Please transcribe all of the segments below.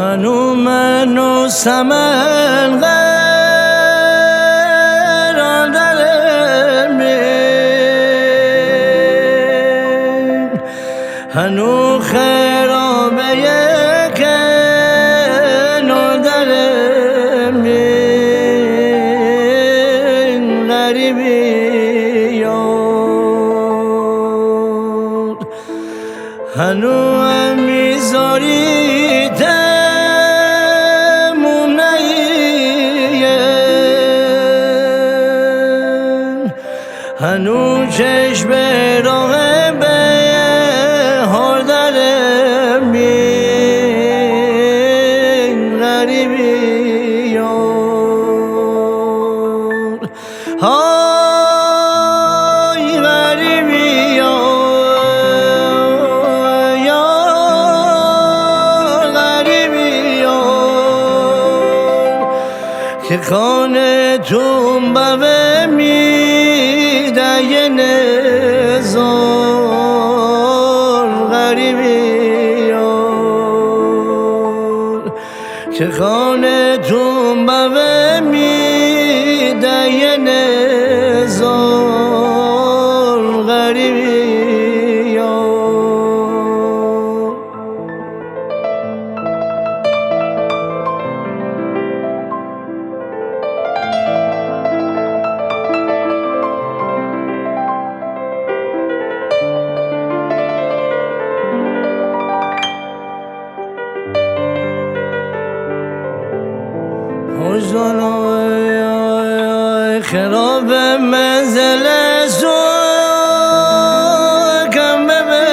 هنومنو سمن غیران دلمین هنو خرابه کنو دلمین غریبی یاد هنو هم میذاری تموم نیه هنو چشم راه بهار دلمین غریبی یاد های غریبی که خانه تون بوه میده یه نزار غریبی یار که خانه تون بوه میده یه نزار غریبی خراب منزل سو کم ببین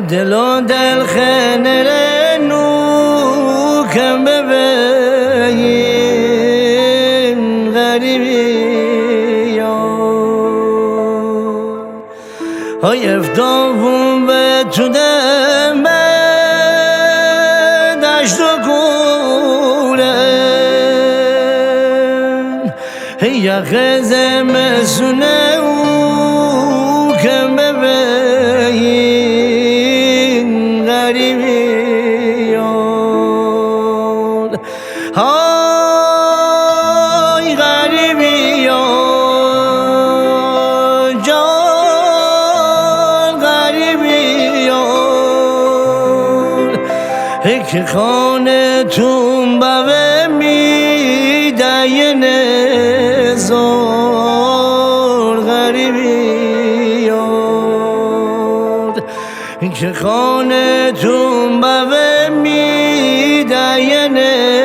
دل و دل خنر نو کم ببین غریبی های افتافون به تو دم دشت و کورن یخ زمستونه او کم ببین غریبی یاد های غریبی یاد جان غریبی یاد که خانه تون بوه میده یه نزار غریبی یاد که خانه تون بوه میده یه نزار